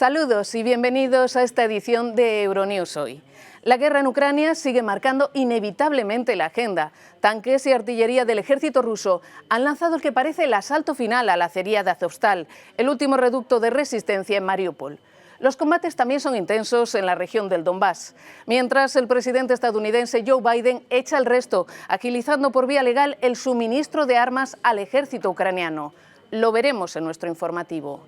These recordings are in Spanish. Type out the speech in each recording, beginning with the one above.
Saludos y bienvenidos a esta edición de Euronews Hoy. La guerra en Ucrania sigue marcando inevitablemente la agenda. Tanques y artillería del ejército ruso han lanzado el que parece el asalto final a la acería de Azovstal, el último reducto de resistencia en Mariupol. Los combates también son intensos en la región del Donbass, mientras el presidente estadounidense Joe Biden echa el resto, agilizando por vía legal el suministro de armas al ejército ucraniano. Lo veremos en nuestro informativo.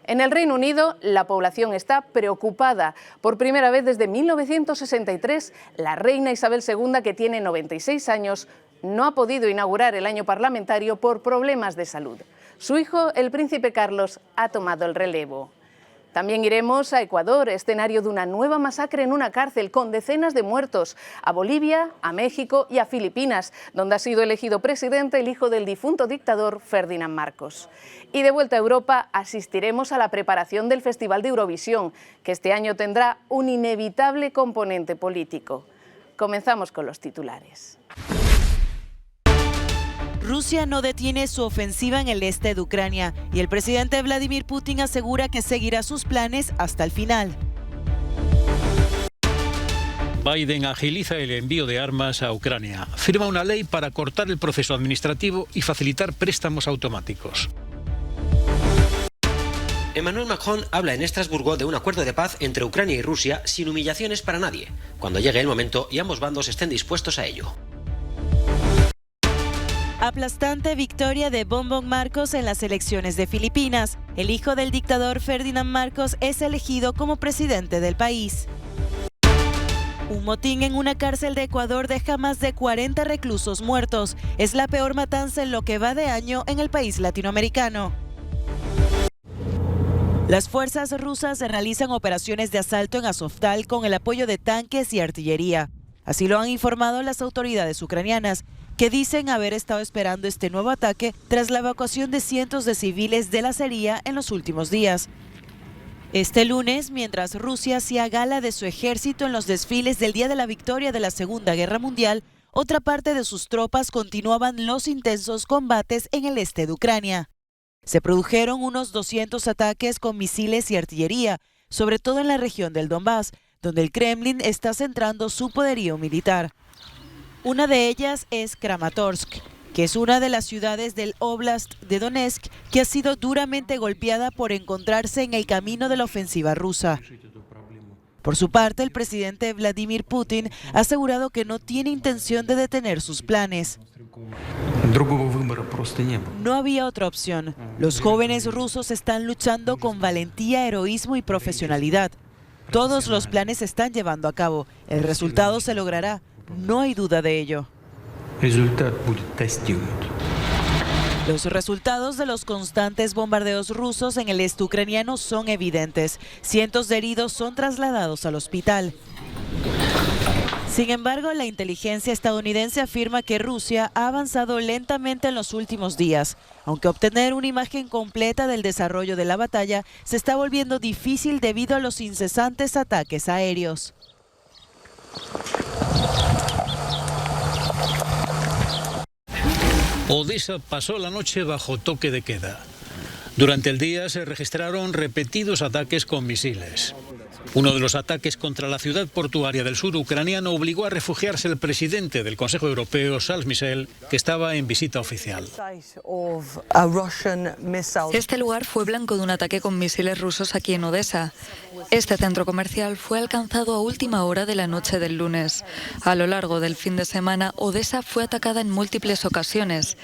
En el Reino Unido, la población está preocupada. Por primera vez desde 1963, la reina Isabel II, que tiene 96 años, no ha podido inaugurar el año parlamentario por problemas de salud. Su hijo, el príncipe Carlos, ha tomado el relevo. También iremos a Ecuador, escenario de una nueva masacre en una cárcel con decenas de muertos, a Bolivia, a México y a Filipinas, donde ha sido elegido presidente el hijo del difunto dictador Ferdinand Marcos. Y de vuelta a Europa, asistiremos a la preparación del Festival de Eurovisión, que este año tendrá un inevitable componente político. Comenzamos con los titulares. Rusia no detiene su ofensiva en el este de Ucrania y el presidente Vladimir Putin asegura que seguirá sus planes hasta el final. Biden agiliza el envío de armas a Ucrania. Firma una ley para cortar el proceso administrativo y facilitar préstamos automáticos. Emmanuel Macron habla en Estrasburgo de un acuerdo de paz entre Ucrania y Rusia sin humillaciones para nadie, cuando llegue el momento y ambos bandos estén dispuestos a ello. Aplastante victoria de Bongbong Marcos en las elecciones de Filipinas. El hijo del dictador Ferdinand Marcos es elegido como presidente del país. Un motín en una cárcel de Ecuador deja más de 40 reclusos muertos. Es la peor matanza en lo que va de año en el país latinoamericano. Las fuerzas rusas realizan operaciones de asalto en Azovstal con el apoyo de tanques y artillería. Así lo han informado las autoridades ucranianas, que dicen haber estado esperando este nuevo ataque tras la evacuación de cientos de civiles de la acería en los últimos días. Este lunes, mientras Rusia hacía gala de su ejército en los desfiles del Día de la Victoria de la Segunda Guerra Mundial, otra parte de sus tropas continuaban los intensos combates en el este de Ucrania. Se produjeron unos 200 ataques con misiles y artillería, sobre todo en la región del Donbass, donde el Kremlin está centrando su poderío militar. Una de ellas es Kramatorsk, que es una de las ciudades del Oblast de Donetsk que ha sido duramente golpeada por encontrarse en el camino de la ofensiva rusa. Por su parte, el presidente Vladimir Putin ha asegurado que no tiene intención de detener sus planes. No había otra opción. Los jóvenes rusos están luchando con valentía, heroísmo y profesionalidad. Todos los planes se están llevando a cabo. El resultado se logrará. No hay duda de ello. Los resultados de los constantes bombardeos rusos en el este ucraniano son evidentes. Cientos de heridos son trasladados al hospital. Sin embargo, la inteligencia estadounidense afirma que Rusia ha avanzado lentamente en los últimos días, aunque obtener una imagen completa del desarrollo de la batalla se está volviendo difícil debido a los incesantes ataques aéreos. Odessa pasó la noche bajo toque de queda. Durante el día se registraron repetidos ataques con misiles. Uno de los ataques contra la ciudad portuaria del sur ucraniano obligó a refugiarse el presidente del Consejo Europeo, Charles Michel, que estaba en visita oficial. Este lugar fue blanco de un ataque con misiles rusos aquí en Odessa. Este centro comercial fue alcanzado a última hora de la noche del lunes. A lo largo del fin de semana, Odessa fue atacada en múltiples ocasiones.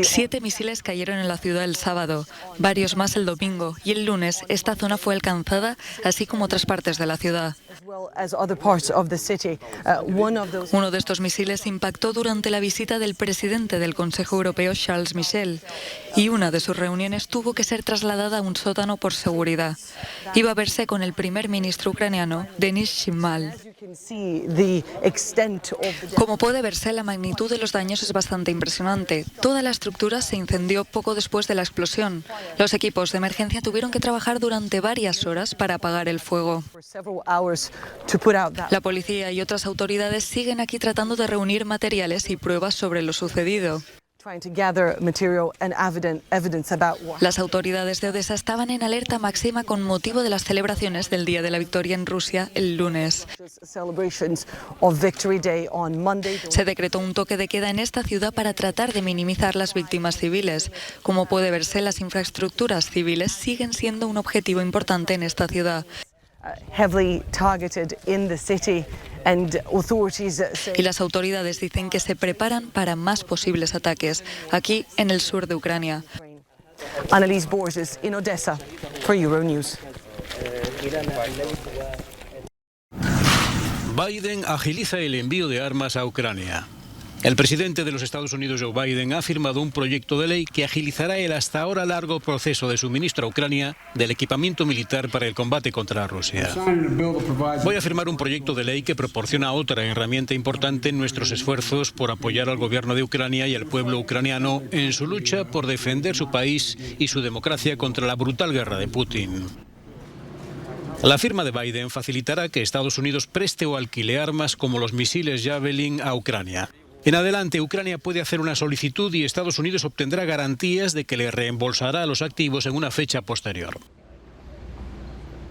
7 misiles cayeron en la ciudad el sábado, varios más el domingo, y el lunes esta zona fue alcanzada, así como otras partes de la ciudad. Uno de estos misiles impactó durante la visita del presidente del Consejo Europeo, Charles Michel, y una de sus reuniones tuvo que ser trasladada a un sótano por seguridad. Iba a verse con el primer ministro ucraniano, Denis Shmyhal. Como puede verse, la magnitud de los daños es bastante impresionante. Toda la estructura se incendió poco después de la explosión. Los equipos de emergencia tuvieron que trabajar durante varias horas para apagar el fuego. La policía y otras autoridades siguen aquí tratando de reunir materiales y pruebas sobre lo sucedido. Las autoridades de Odesa estaban en alerta máxima con motivo de las celebraciones del Día de la Victoria en Rusia el lunes. Se decretó un toque de queda en esta ciudad para tratar de minimizar las víctimas civiles. Como puede verse, las infraestructuras civiles siguen siendo un objetivo importante en esta ciudad. Y las autoridades dicen que se preparan para más posibles ataques aquí en el sur de Ucrania. Annalise Borges en Odessa for Euronews. Biden agiliza el envío de armas a Ucrania. El presidente de los Estados Unidos, Joe Biden, ha firmado un proyecto de ley que agilizará el hasta ahora largo proceso de suministro a Ucrania del equipamiento militar para el combate contra Rusia. Voy a firmar un proyecto de ley que proporciona otra herramienta importante en nuestros esfuerzos por apoyar al gobierno de Ucrania y al pueblo ucraniano en su lucha por defender su país y su democracia contra la brutal guerra de Putin. La firma de Biden facilitará que Estados Unidos preste o alquile armas como los misiles Javelin a Ucrania. En adelante, Ucrania puede hacer una solicitud y Estados Unidos obtendrá garantías de que le reembolsará los activos en una fecha posterior.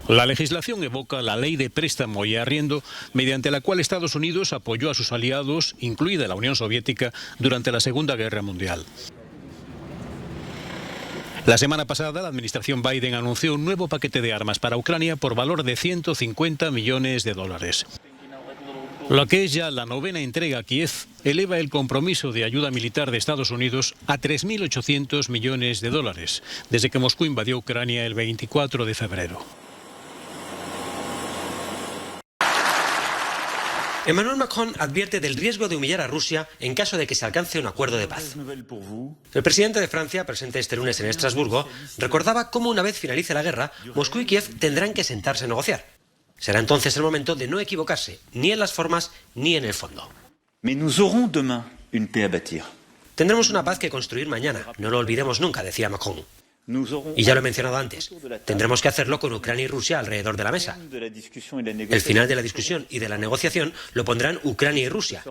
La legislación evoca la ley de préstamo y arriendo, mediante la cual Estados Unidos apoyó a sus aliados, incluida la Unión Soviética, durante la Segunda Guerra Mundial. La semana pasada, la administración Biden anunció un nuevo paquete de armas para Ucrania por valor de $150 millones. Lo que es ya la novena entrega a Kiev eleva el compromiso de ayuda militar de Estados Unidos a $3.800 millones desde que Moscú invadió Ucrania el 24 de febrero. Emmanuel Macron advierte del riesgo de humillar a Rusia en caso de que se alcance un acuerdo de paz. El presidente de Francia, presente este lunes en Estrasburgo, recordaba cómo una vez finalice la guerra, Moscú y Kiev tendrán que sentarse a negociar. Será entonces el momento de no equivocarse, ni en las formas ni en el fondo. Tendremos una paz que construir mañana, no lo olvidemos nunca, decía Macron. Y ya lo he mencionado antes, tendremos que hacerlo con Ucrania y Rusia alrededor de la mesa. El final de la discusión y de la negociación lo pondrán Ucrania y Rusia,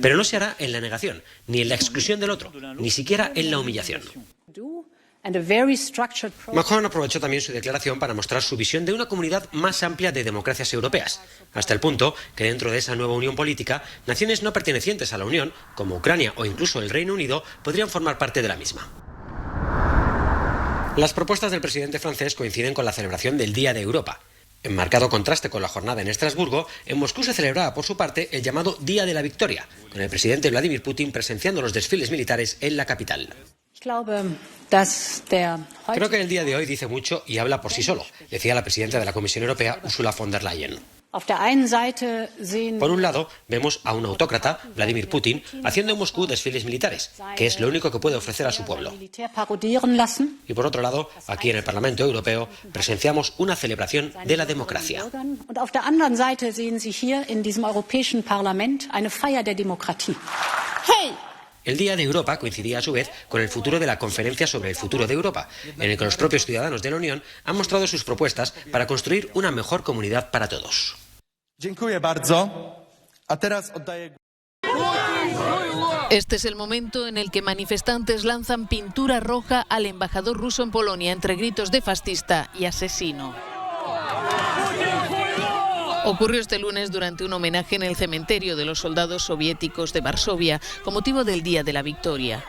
pero no se hará en la negación, ni en la exclusión del otro, ni siquiera en la humillación. Macron aprovechó también su declaración para mostrar su visión de una comunidad más amplia de democracias europeas, hasta el punto que dentro de esa nueva unión política, naciones no pertenecientes a la Unión, como Ucrania o incluso el Reino Unido, podrían formar parte de la misma. Las propuestas del presidente francés coinciden con la celebración del Día de Europa. En marcado contraste con la jornada en Estrasburgo, en Moscú se celebraba por su parte el llamado Día de la Victoria, con el presidente Vladimir Putin presenciando los desfiles militares en la capital. Creo que el día de hoy dice mucho y habla por sí solo, decía la presidenta de la Comisión Europea, Ursula von der Leyen. Por un lado, vemos a un autócrata, Vladimir Putin, haciendo en Moscú desfiles militares, que es lo único que puede ofrecer a su pueblo. Y por otro lado, aquí en el Parlamento Europeo, presenciamos una celebración de la democracia. El Día de Europa coincidía a su vez con el futuro de la Conferencia sobre el Futuro de Europa, en el que los propios ciudadanos de la Unión han mostrado sus propuestas para construir una mejor comunidad para todos. Este es el momento en el que manifestantes lanzan pintura roja al embajador ruso en Polonia entre gritos de fascista y asesino. Ocurrió este lunes durante un homenaje en el cementerio de los soldados soviéticos de Varsovia con motivo del Día de la Victoria.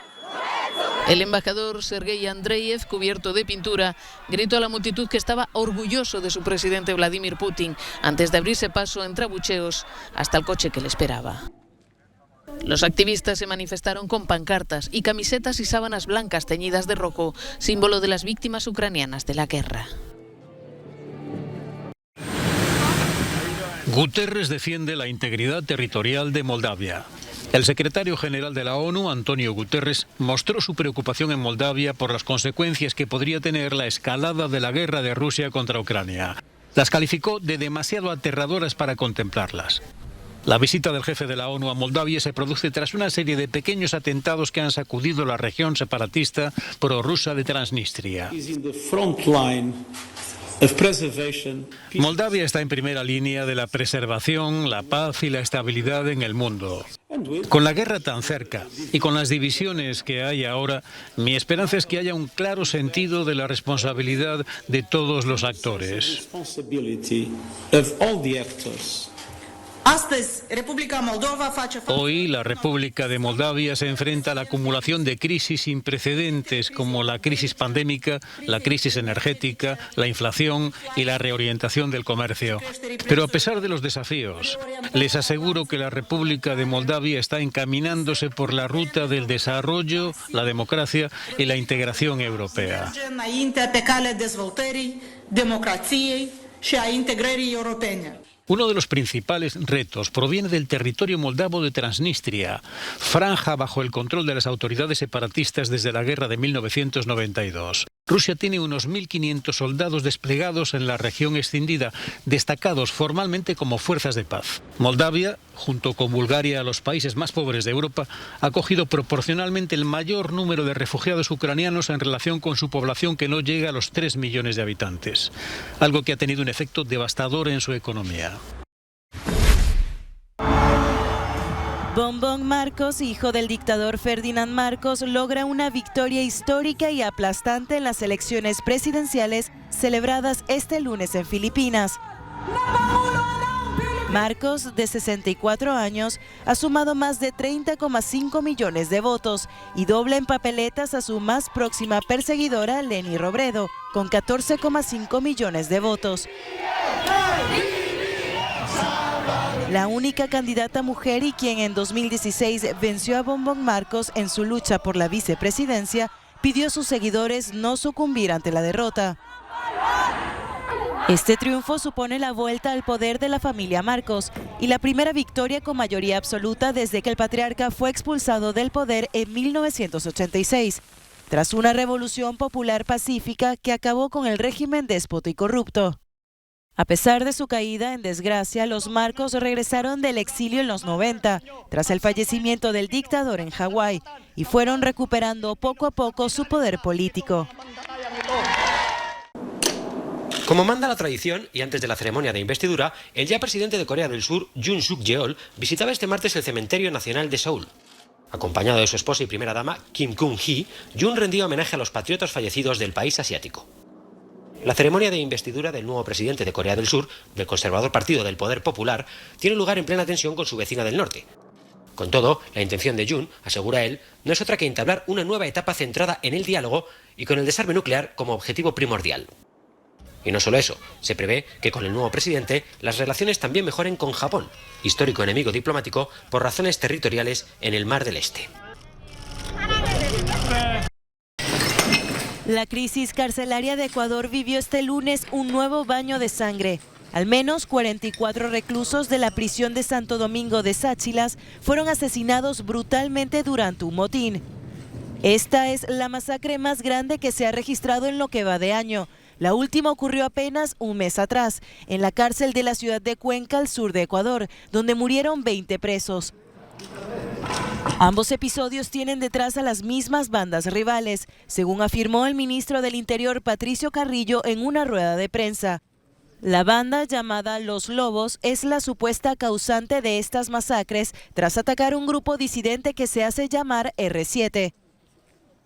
El embajador Sergei Andreyev, cubierto de pintura, gritó a la multitud que estaba orgulloso de su presidente Vladimir Putin antes de abrirse paso entre abucheos hasta el coche que le esperaba. Los activistas se manifestaron con pancartas y camisetas y sábanas blancas teñidas de rojo, símbolo de las víctimas ucranianas de la guerra. Guterres defiende la integridad territorial de Moldavia. El secretario general de la ONU, Antonio Guterres, mostró su preocupación en Moldavia por las consecuencias que podría tener la escalada de la guerra de Rusia contra Ucrania. Las calificó de demasiado aterradoras para contemplarlas. La visita del jefe de la ONU a Moldavia se produce tras una serie de pequeños atentados que han sacudido la región separatista prorrusa de Transnistria. Moldavia está en primera línea de la preservación, la paz y la estabilidad en el mundo. Con la guerra tan cerca y con las divisiones que hay ahora, mi esperanza es que haya un claro sentido de la responsabilidad de todos los actores. Hoy la República de Moldavia se enfrenta a la acumulación de crisis sin precedentes como la crisis pandémica, la crisis energética, la inflación y la reorientación del comercio. Pero a pesar de los desafíos, les aseguro que la República de Moldavia está encaminándose por la ruta del desarrollo, la democracia y la integración europea. Uno de los principales retos proviene del territorio moldavo de Transnistria, franja bajo el control de las autoridades separatistas desde la guerra de 1992. Rusia tiene unos 1.500 soldados desplegados en la región escindida, destacados formalmente como fuerzas de paz. Moldavia, junto con Bulgaria, los países más pobres de Europa, ha acogido proporcionalmente el mayor número de refugiados ucranianos en relación con su población, que no llega a los 3 millones de habitantes, algo que ha tenido un efecto devastador en su economía. Bombón Marcos, hijo del dictador Ferdinand Marcos, logra una victoria histórica y aplastante en las elecciones presidenciales celebradas este lunes en Filipinas. Marcos, de 64 años, ha sumado más de 30,5 millones de votos y dobla en papeletas a su más próxima perseguidora, Leni Robredo, con 14,5 millones de votos. La única candidata mujer y quien en 2016 venció a Bombón Marcos en su lucha por la vicepresidencia, pidió a sus seguidores no sucumbir ante la derrota. Este triunfo supone la vuelta al poder de la familia Marcos y la primera victoria con mayoría absoluta desde que el patriarca fue expulsado del poder en 1986, tras una revolución popular pacífica que acabó con el régimen déspota y corrupto. A pesar de su caída en desgracia, los Marcos regresaron del exilio en los 90, tras el fallecimiento del dictador en Hawái, y fueron recuperando poco a poco su poder político. Como manda la tradición, y antes de la ceremonia de investidura, el ya presidente de Corea del Sur, Yoon Suk-yeol, visitaba este martes el Cementerio Nacional de Seúl. Acompañado de su esposa y primera dama, Kim Kun-hee, Yoon rendía homenaje a los patriotas fallecidos del país asiático. La ceremonia de investidura del nuevo presidente de Corea del Sur, del conservador Partido del Poder Popular, tiene lugar en plena tensión con su vecina del norte. Con todo, la intención de Yoon, asegura él, no es otra que entablar una nueva etapa centrada en el diálogo y con el desarme nuclear como objetivo primordial. Y no solo eso, se prevé que con el nuevo presidente las relaciones también mejoren con Japón, histórico enemigo diplomático por razones territoriales en el Mar del Este. La crisis carcelaria de Ecuador vivió este lunes un nuevo baño de sangre. Al menos 44 reclusos de la prisión de Santo Domingo de Sáchilas fueron asesinados brutalmente durante un motín. Esta es la masacre más grande que se ha registrado en lo que va de año. La última ocurrió apenas un mes atrás, en la cárcel de la ciudad de Cuenca, al sur de Ecuador, donde murieron 20 presos. Ambos episodios tienen detrás a las mismas bandas rivales, según afirmó el ministro del Interior Patricio Carrillo en una rueda de prensa. La banda llamada Los Lobos es la supuesta causante de estas masacres tras atacar un grupo disidente que se hace llamar R7.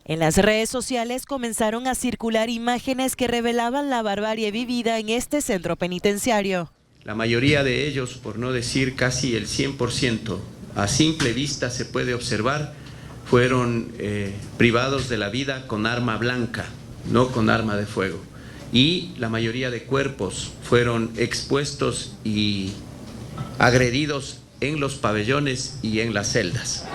En las redes sociales comenzaron a circular imágenes que revelaban la barbarie vivida en este centro penitenciario. La mayoría de ellos, por no decir casi el 100%, a simple vista se puede observar, fueron privados de la vida con arma blanca, no con arma de fuego. Y la mayoría de cuerpos fueron expuestos y agredidos en los pabellones y en las celdas.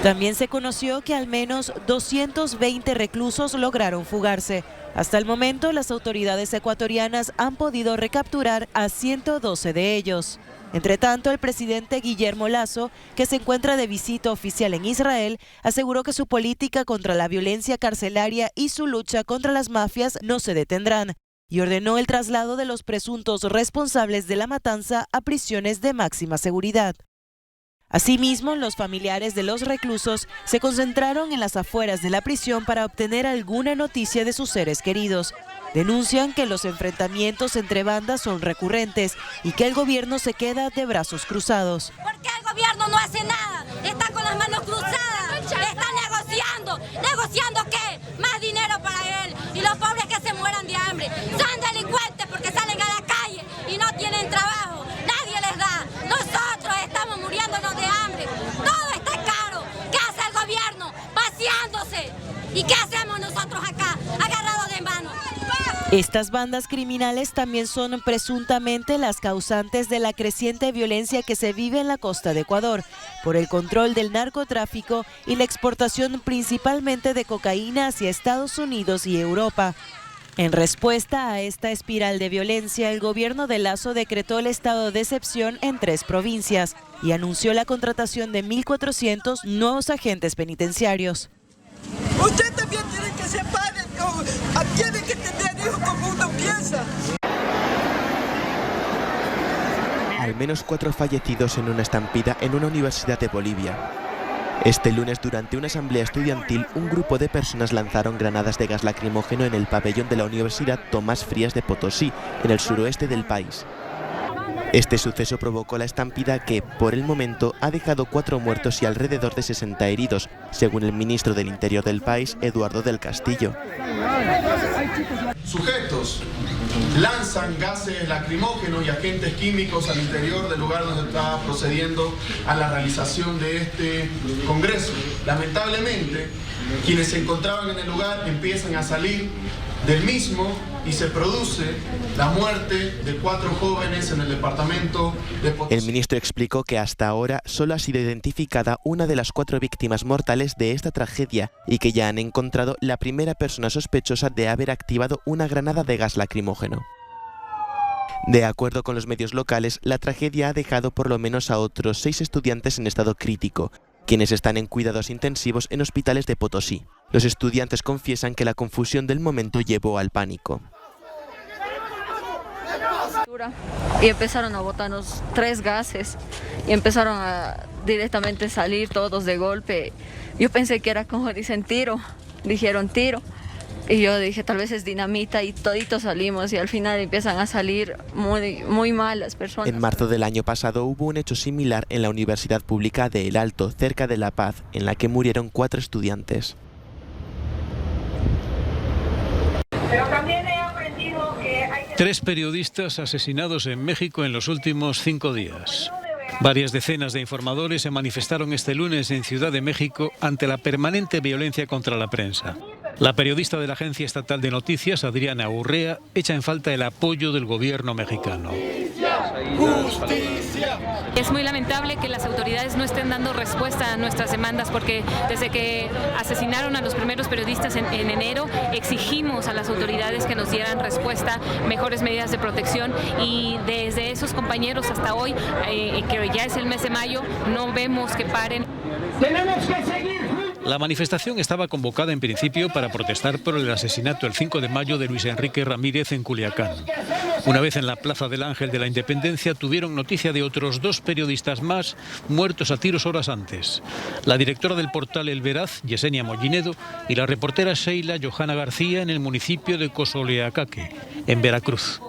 También se conoció que al menos 220 reclusos lograron fugarse. Hasta el momento, las autoridades ecuatorianas han podido recapturar a 112 de ellos. Entre tanto, el presidente Guillermo Lasso, que se encuentra de visita oficial en Israel, aseguró que su política contra la violencia carcelaria y su lucha contra las mafias no se detendrán, y ordenó el traslado de los presuntos responsables de la matanza a prisiones de máxima seguridad. Asimismo, los familiares de los reclusos se concentraron en las afueras de la prisión para obtener alguna noticia de sus seres queridos. Denuncian que los enfrentamientos entre bandas son recurrentes y que el gobierno se queda de brazos cruzados. ¿Por qué el gobierno no hace nada? Está con las manos cruzadas, está negociando. ¿Negociando qué? Más dinero para él y los pobres que se mueran de hambre. Son delincuentes porque salen a la calle y no tienen trabajo. Nadie les da. Nosotros estamos muriéndonos de hambre. Todo está caro. ¿Qué hace el gobierno? Paseándose. ¿Y qué hacemos nosotros acá? Agarrados de manos. Estas bandas criminales también son presuntamente las causantes de la creciente violencia que se vive en la costa de Ecuador por el control del narcotráfico y la exportación principalmente de cocaína hacia Estados Unidos y Europa. En respuesta a esta espiral de violencia, el gobierno de Lasso decretó el estado de excepción en 3 provincias y anunció la contratación de 1.400 nuevos agentes penitenciarios. Usted también tiene que ser padre, tiene que tener hijos como uno piensa. Al menos 4 fallecidos en una estampida en una universidad de Bolivia. Este lunes, durante una asamblea estudiantil, un grupo de personas lanzaron granadas de gas lacrimógeno en el pabellón de la Universidad Tomás Frías de Potosí, en el suroeste del país. Este suceso provocó la estampida que, por el momento, ha dejado 4 muertos y alrededor de 60 heridos, según el ministro del Interior del país, Eduardo del Castillo. Sujetos lanzan gases lacrimógenos y agentes químicos al interior del lugar donde está procediendo a la realización de este congreso. Lamentablemente, quienes se encontraban en el lugar empiezan a salir del mismo y se produce la muerte de 4 jóvenes en el departamento de Potosí. El ministro explicó que hasta ahora solo ha sido identificada una de las 4 víctimas mortales de esta tragedia y que ya han encontrado la primera persona sospechosa de haber activado una granada de gas lacrimógeno. De acuerdo con los medios locales, la tragedia ha dejado por lo menos a otros 6 estudiantes en estado crítico, quienes están en cuidados intensivos en hospitales de Potosí. Los estudiantes confiesan que la confusión del momento llevó al pánico. Y empezaron a botarnos 3 gases y empezaron a directamente salir todos de golpe. Yo pensé que era como dicen tiro, dijeron tiro. Y yo dije, tal vez es dinamita, y toditos salimos y al final empiezan a salir muy mal las personas. En marzo del año pasado hubo un hecho similar en la Universidad Pública de El Alto, cerca de La Paz, en la que murieron 4 estudiantes. Pero también he aprendido que hay 3 periodistas asesinados en México en los últimos 5 días. Varias decenas de informadores se manifestaron este lunes en Ciudad de México ante la permanente violencia contra la prensa. La periodista de la Agencia Estatal de Noticias, Adriana Urrea, echa en falta el apoyo del gobierno mexicano. ¡Justicia! Es muy lamentable que las autoridades no estén dando respuesta a nuestras demandas, porque desde que asesinaron a los primeros periodistas en enero, exigimos a las autoridades que nos dieran respuesta, mejores medidas de protección, y desde esos compañeros hasta hoy, que ya es el mes de mayo, no vemos que paren. ¡Tenemos que seguir! La manifestación estaba convocada en principio para protestar por el asesinato el 5 de mayo de Luis Enrique Ramírez en Culiacán. Una vez en la Plaza del Ángel de la Independencia, tuvieron noticia de otros 2 periodistas más muertos a tiros horas antes. La directora del portal El Veraz, Yesenia Mollinedo, y la reportera Sheila Johanna García en el municipio de Cosoleacaque, en Veracruz.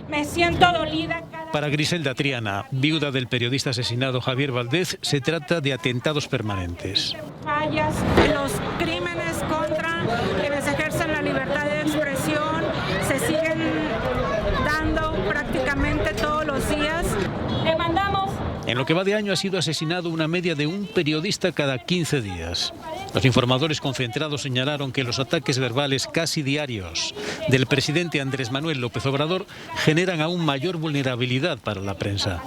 Me siento dolida. Para Griselda Triana, viuda del periodista asesinado Javier Valdez, se trata de atentados permanentes. Fallas, los crímenes contra quienes ejercen la libertad de expresión se siguen dando prácticamente todos los días. Demandamos. En lo que va de año ha sido asesinado una media de un periodista cada 15 días. Los informadores concentrados señalaron que los ataques verbales casi diarios del presidente Andrés Manuel López Obrador generan aún mayor vulnerabilidad para la prensa.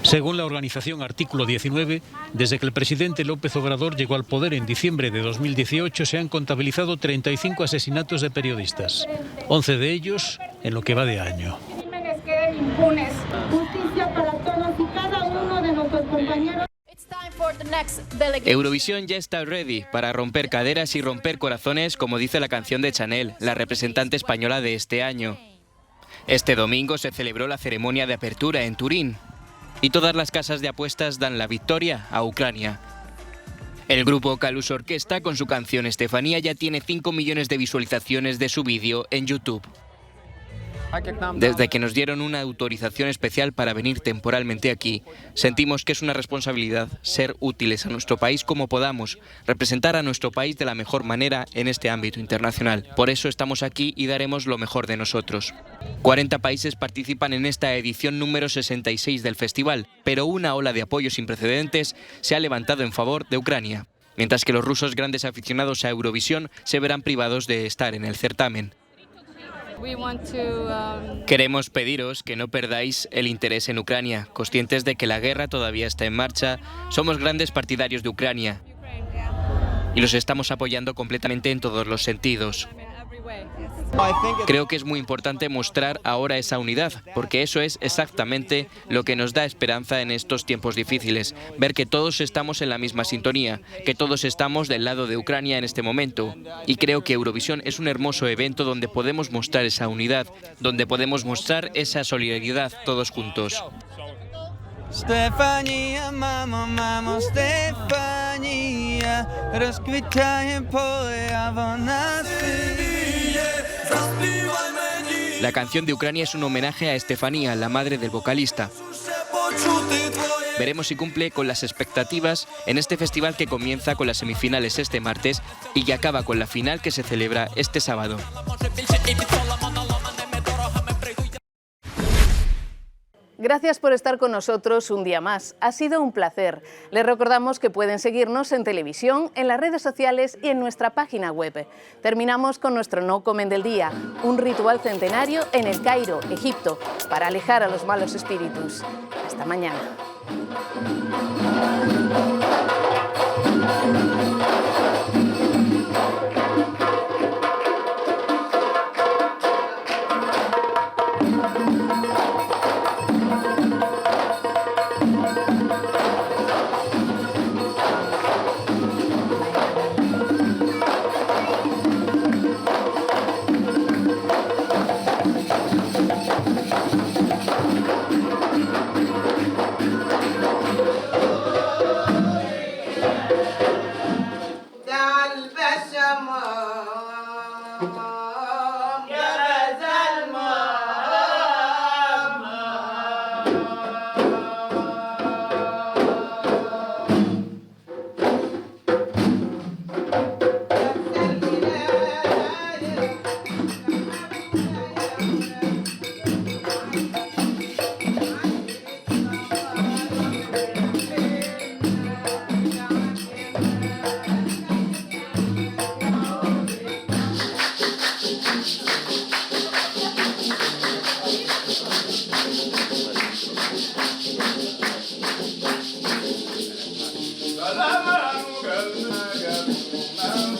Según la organización Artículo 19, desde que el presidente López Obrador llegó al poder en diciembre de 2018 se han contabilizado 35 asesinatos de periodistas, 11 de ellos en lo que va de año. Crímenes queden impunes. Justicia para todos y cada uno de nuestros compañeros. Eurovisión ya está ready para romper caderas y romper corazones, como dice la canción de Chanel, la representante española de este año. Este domingo se celebró la ceremonia de apertura en Turín. y todas las casas de apuestas dan la victoria a Ucrania. El grupo Kalus Orquesta, con su canción Estefanía, ya tiene 5 millones de visualizaciones de su vídeo en YouTube. Desde que nos dieron una autorización especial para venir temporalmente aquí, sentimos que es una responsabilidad ser útiles a nuestro país como podamos, representar a nuestro país de la mejor manera en este ámbito internacional. Por eso estamos aquí y daremos lo mejor de nosotros. 40 países participan en esta edición número 66 del festival, pero una ola de apoyo sin precedentes se ha levantado en favor de Ucrania, mientras que los rusos, grandes aficionados a Eurovisión, se verán privados de estar en el certamen. Queremos pediros que no perdáis el interés en Ucrania, conscientes de que la guerra todavía está en marcha. Somos grandes partidarios de Ucrania y los estamos apoyando completamente en todos los sentidos. Creo que es muy importante mostrar ahora esa unidad, porque eso es exactamente lo que nos da esperanza en estos tiempos difíciles, ver que todos estamos en la misma sintonía, que todos estamos del lado de Ucrania en este momento. Y creo que Eurovisión es un hermoso evento donde podemos mostrar esa unidad, donde podemos mostrar esa solidaridad todos juntos. Stefania, mamo, mamo, Stefania, rozkwitaje pole, a wona La canción de Ucrania es un homenaje a Estefanía, la madre del vocalista. Veremos si cumple con las expectativas en este festival que comienza con las semifinales este martes y que acaba con la final que se celebra este sábado. Gracias por estar con nosotros un día más. Ha sido un placer. Les recordamos que pueden seguirnos en televisión, en las redes sociales y en nuestra página web. Terminamos con nuestro No Comen del Día, un ritual centenario en El Cairo, Egipto, para alejar a los malos espíritus. Hasta mañana.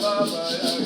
Baba